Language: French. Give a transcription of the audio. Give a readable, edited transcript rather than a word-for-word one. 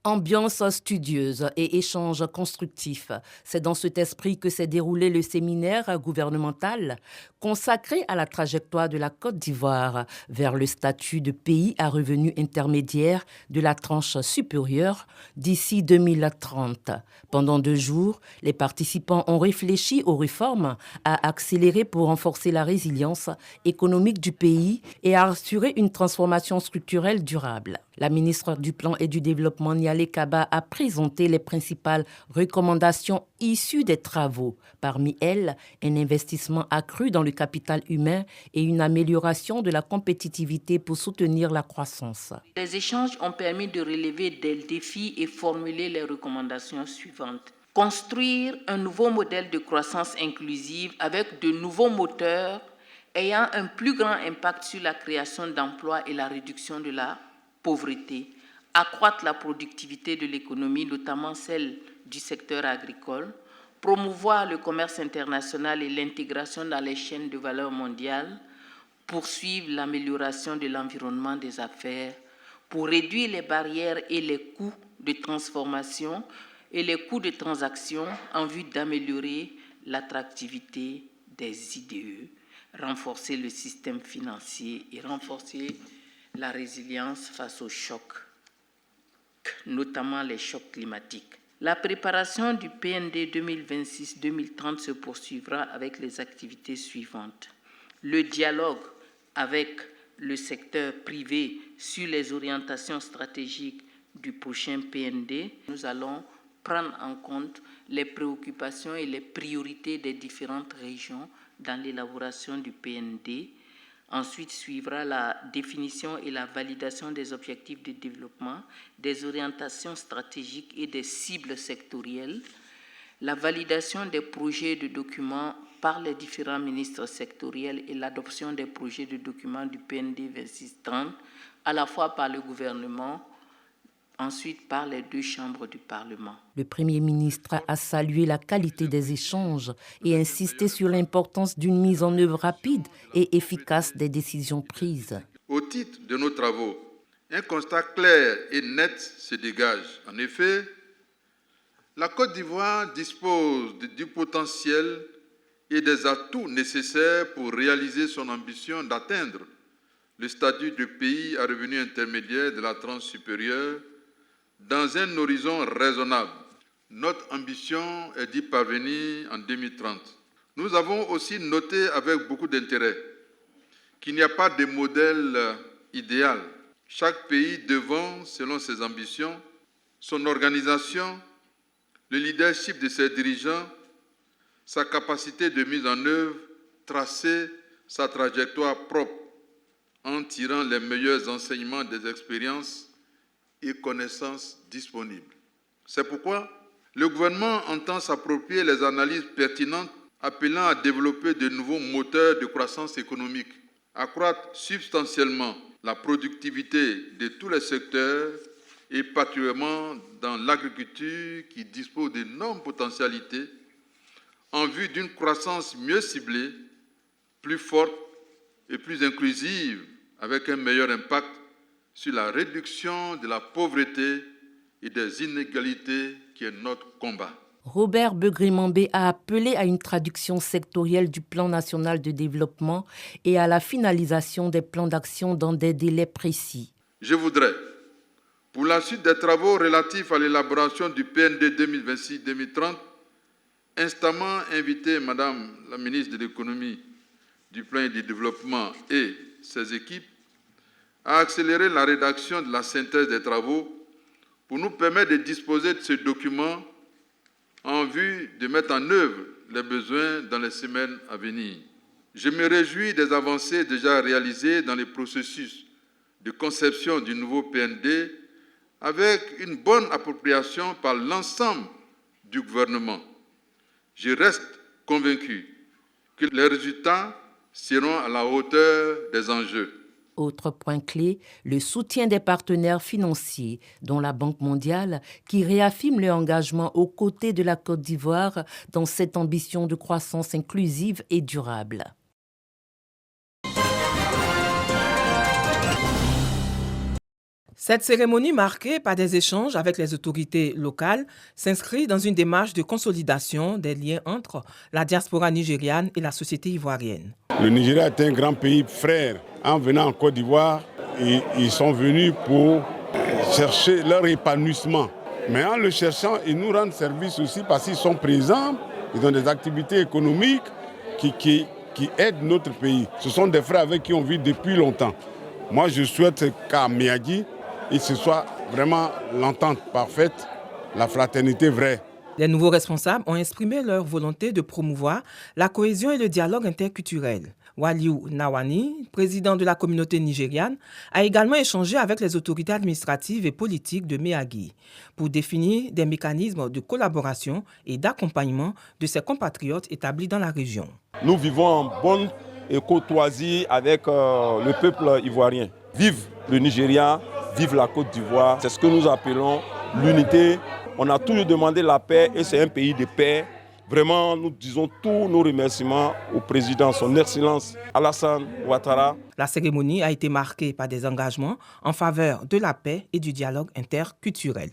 Ambiance studieuse et échanges constructifs. C'est dans cet esprit que s'est déroulé le séminaire gouvernemental consacré à la trajectoire de la Côte d'Ivoire vers le statut de pays à revenu intermédiaire de la tranche supérieure d'ici 2030. Pendant 2 jours, les participants ont réfléchi aux réformes à accélérer pour renforcer la résilience économique du pays et à assurer une transformation structurelle durable. La ministre du Plan et du Développement, Niale Kaba, a présenté les principales recommandations issues des travaux. Parmi elles, un investissement accru dans le capital humain et une amélioration de la compétitivité pour soutenir la croissance. Les échanges ont permis de relever des défis et formuler les recommandations suivantes. Construire un nouveau modèle de croissance inclusive avec de nouveaux moteurs ayant un plus grand impact sur la création d'emplois et la réduction de la pauvreté, accroître la productivité de l'économie, notamment celle du secteur agricole, promouvoir le commerce international et l'intégration dans les chaînes de valeur mondiales, poursuivre l'amélioration de l'environnement des affaires pour réduire les barrières et les coûts de transformation et les coûts de transaction en vue d'améliorer l'attractivité des IDE, renforcer le système financier et renforcer la résilience face aux chocs, notamment les chocs climatiques. La préparation du PND 2026-2030 se poursuivra avec les activités suivantes. Le dialogue avec le secteur privé sur les orientations stratégiques du prochain PND. Nous allons prendre en compte les préoccupations et les priorités des différentes régions dans l'élaboration du PND. Ensuite suivra la définition et la validation des objectifs de développement, des orientations stratégiques et des cibles sectorielles, la validation des projets de documents par les différents ministres sectoriels et l'adoption des projets de documents du PND 2630, à la fois par le gouvernement, ensuite par les 2 chambres du Parlement. Le Premier ministre a salué la qualité des échanges et insisté sur l'importance d'une mise en œuvre rapide et efficace des décisions prises. Au titre de nos travaux, un constat clair et net se dégage. En effet, la Côte d'Ivoire dispose du potentiel et des atouts nécessaires pour réaliser son ambition d'atteindre le statut de pays à revenu intermédiaire de la tranche supérieure dans un horizon raisonnable. Notre ambition est d'y parvenir en 2030. Nous avons aussi noté avec beaucoup d'intérêt qu'il n'y a pas de modèle idéal. Chaque pays devant, selon ses ambitions, son organisation, le leadership de ses dirigeants, sa capacité de mise en œuvre, tracer sa trajectoire propre en tirant les meilleurs enseignements des expériences et connaissances disponibles. C'est pourquoi le gouvernement entend s'approprier les analyses pertinentes appelant à développer de nouveaux moteurs de croissance économique, accroître substantiellement la productivité de tous les secteurs et particulièrement dans l'agriculture qui dispose d'énormes potentialités en vue d'une croissance mieux ciblée, plus forte et plus inclusive avec un meilleur impact sur la réduction de la pauvreté et des inégalités qui est notre combat. Robert Begré-Mambé a appelé à une traduction sectorielle du plan national de développement et à la finalisation des plans d'action dans des délais précis. Je voudrais, pour la suite des travaux relatifs à l'élaboration du PND 2026-2030, instamment inviter Madame la ministre de l'économie, du plan et du développement et ses équipes à accélérer la rédaction de la synthèse des travaux pour nous permettre de disposer de ce document en vue de mettre en œuvre les besoins dans les semaines à venir. Je me réjouis des avancées déjà réalisées dans les processus de conception du nouveau PND avec une bonne appropriation par l'ensemble du gouvernement. Je reste convaincu que les résultats seront à la hauteur des enjeux. Autre point clé, le soutien des partenaires financiers, dont la Banque mondiale, qui réaffirme leur engagement aux côtés de la Côte d'Ivoire dans cette ambition de croissance inclusive et durable. Cette cérémonie marquée par des échanges avec les autorités locales s'inscrit dans une démarche de consolidation des liens entre la diaspora nigériane et la société ivoirienne. Le Nigeria est un grand pays frère. En venant en Côte d'Ivoire, ils sont venus pour chercher leur épanouissement. Mais en le cherchant, ils nous rendent service aussi parce qu'ils sont présents, ils ont des activités économiques qui aident notre pays. Ce sont des frères avec qui on vit depuis longtemps. Moi, je souhaite qu'à Miadi, il se soit vraiment l'entente parfaite, la fraternité vraie. Les nouveaux responsables ont exprimé leur volonté de promouvoir la cohésion et le dialogue interculturel. Waliou Nawani, président de la communauté nigériane, a également échangé avec les autorités administratives et politiques de Méagui pour définir des mécanismes de collaboration et d'accompagnement de ses compatriotes établis dans la région. Nous vivons en bonne courtoisie avec le peuple ivoirien. Vive le Nigeria, vive la Côte d'Ivoire. C'est ce que nous appelons l'unité. On a toujours demandé la paix et c'est un pays de paix. Vraiment, nous disons tous nos remerciements au président, son Excellence Alassane Ouattara. La cérémonie a été marquée par des engagements en faveur de la paix et du dialogue interculturel.